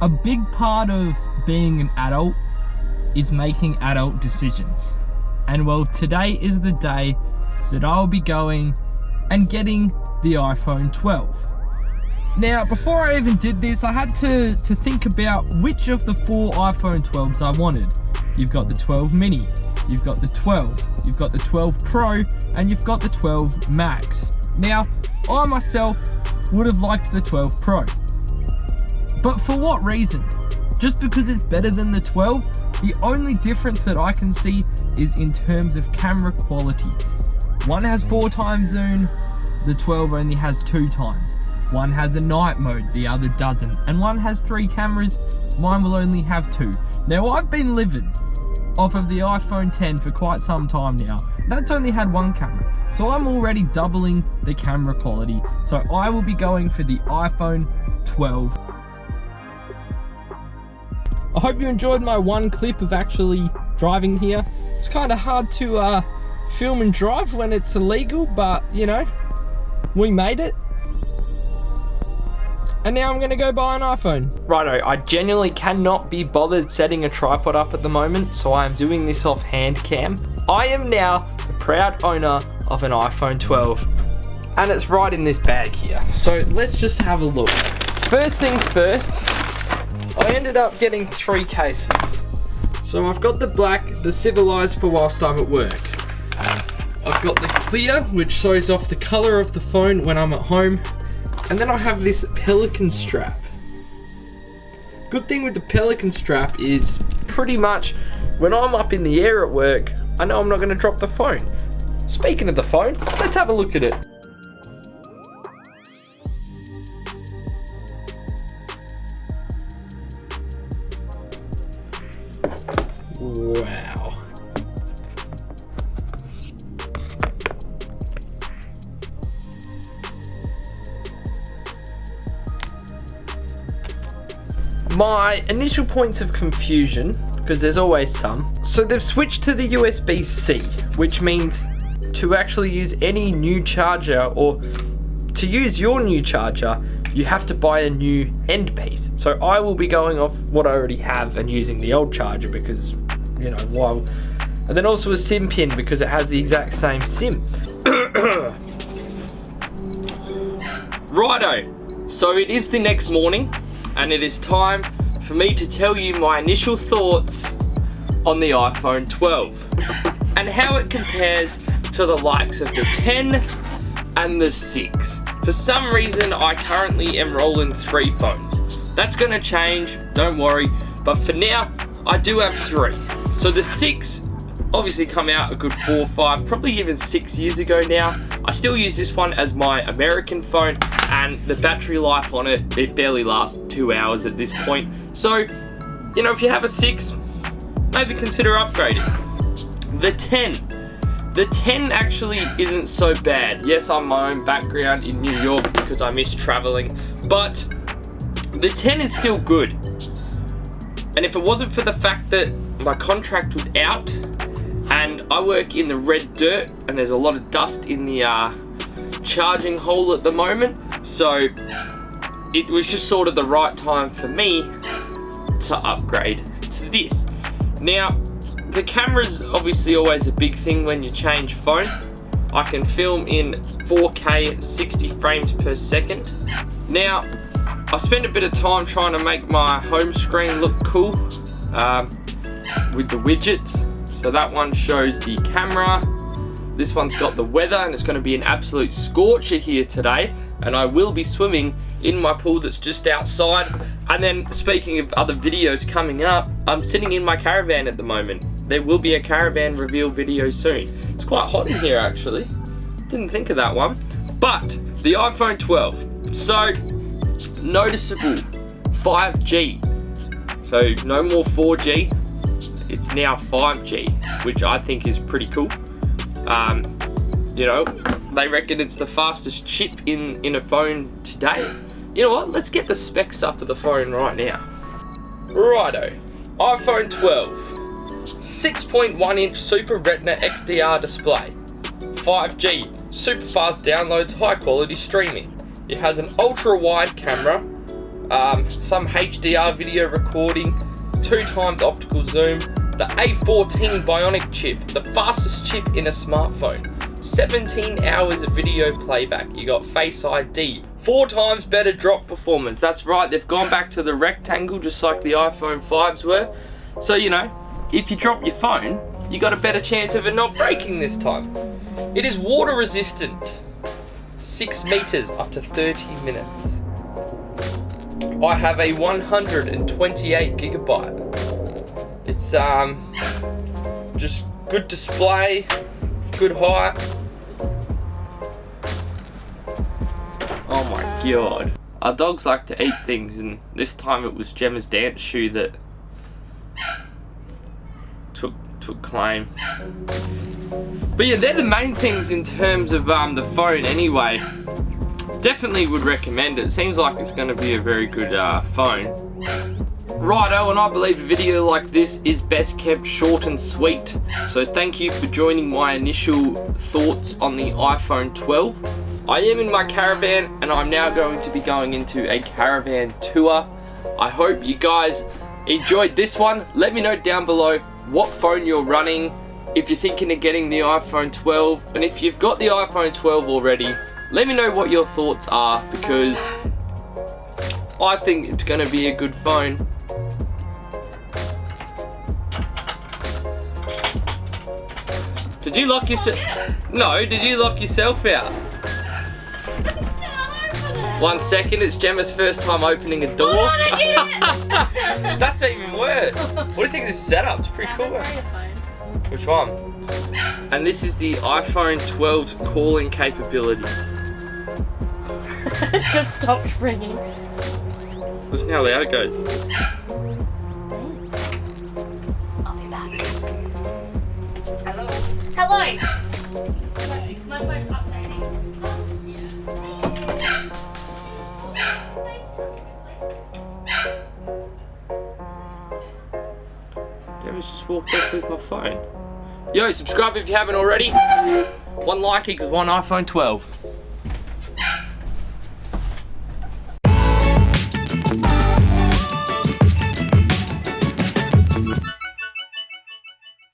A big part of being an adult is making adult decisions. And well, today is the day that I'll be going and getting the iPhone 12. Now, before I even did this, I had to think about which of the 4 iPhone 12s I wanted. You've got the 12 mini, you've got the 12, you've got the 12 Pro, and you've got the 12 Max. Now, I myself would have liked the 12 Pro. But for what reason? Just because it's better than the 12? The only difference that I can see is in terms of camera quality. One has 4 times zoom, the 12 only has 2 times. One has a night mode, the other doesn't. And one has 3 cameras, mine will only have 2. Now, I've been living off of the iPhone 10 for quite some time now. That's only had 1 camera. So I'm already doubling the camera quality. So I will be going for the iPhone 12. I hope you enjoyed my one clip of actually driving here. It's kind of hard to film and drive when it's illegal, but you know, we made it. And now I'm gonna go buy an iPhone. Righto, I genuinely cannot be bothered setting a tripod up at the moment, so I am doing this off hand cam. I am now the proud owner of an iPhone 12, and it's right in this bag here. So let's just have a look. First things first, I ended up getting 3 cases. So I've got the black, the civilized for whilst I'm at work. I've got the clear, which shows off the color of the phone when I'm at home. And then I have this pelican strap. Good thing with the pelican strap is pretty much when I'm up in the air at work, I know I'm not gonna drop the phone. Speaking of the phone, let's have a look at it. Wow. My initial points of confusion, because there's always some. So they've switched to the USB-C, which means to actually use any new charger, or to use your new charger, you have to buy a new end piece. So I will be going off what I already have and using the old charger because, you know, why? And then also a SIM pin because it has the exact same SIM. Righto, so it is the next morning and it is time for me to tell you my initial thoughts on the iPhone 12 and how it compares to the likes of the 10 and the 6. For some reason, I currently am rolling 3 phones. That's gonna change, don't worry, but for now, I do have 3. So the 6 obviously come out a good 4, 5, probably even 6 years ago now. I still use this one as my American phone, and the battery life on it, it barely lasts 2 hours at this point. So, you know, if you have a 6, maybe consider upgrading. The 10. The 10 actually isn't so bad. Yes, I'm my own background in New York because I miss traveling, but the 10 is still good. And if it wasn't for the fact that my contract was out and I work in the red dirt and there's a lot of dust in the charging hole at the moment, so it was just sort of the right time for me to upgrade to this. Now, the camera's obviously always a big thing when you change phone. I can film in 4K at 60 frames per second. Now, I spent a bit of time trying to make my home screen look cool with the widgets. So that one shows the camera. This one's got the weather, and it's going to be an absolute scorcher here today. And I will be swimming in my pool that's just outside. And then, speaking of other videos coming up, I'm sitting in my caravan at the moment. There will be a caravan reveal video soon. It's quite hot in here actually. Didn't think of that one. But the iPhone 12. So, noticeable 5G. So no more 4G. It's now 5G, which I think is pretty cool. You know, they reckon it's the fastest chip in a phone today. You know what? Let's get the specs up of the phone right now. Righto. iPhone 12. 6.1-inch Super Retina XDR display. 5G. Super fast downloads, high quality streaming. It has an ultra wide camera, some HDR video recording, 2x optical zoom, the A14 Bionic chip, the fastest chip in a smartphone, 17 hours of video playback, you got Face ID, 4 times better drop performance. That's right, they've gone back to the rectangle just like the iPhone 5s were. So, you know, if you drop your phone, you got a better chance of it not breaking this time. It is water resistant, 6 meters up to 30 minutes. I have a 128 gigabyte. It's just good display, good height. Oh my god. Our dogs like to eat things, and this time it was Gemma's dance shoe that took claim. But yeah, they're the main things in terms of the phone anyway. Definitely would recommend it. Seems like it's going to be a very good phone. Righto, and I believe a video like this is best kept short and sweet. So thank you for joining my initial thoughts on the iPhone 12. I am in my caravan and I'm now going to be going into a caravan tour. I hope you guys enjoyed this one. Let me know down below what phone you're running, if you're thinking of getting the iPhone 12, and if you've got the iPhone 12 already, let me know what your thoughts are, because I think it's going to be a good phone. Did you lock yourself? No, did you lock yourself out? 1 second, it's Gemma's first time opening a door. That's even worse. What do you think of this setup? It's pretty cool. Which one? And this is the iPhone 12's calling capabilities. Just stopped ringing. Listen how loud it goes. I'll be back. Hello. Hello. Is my phone updating? Gemma's just walked off with my phone. Yo, subscribe if you haven't already. 1 like equals 1 iPhone 12.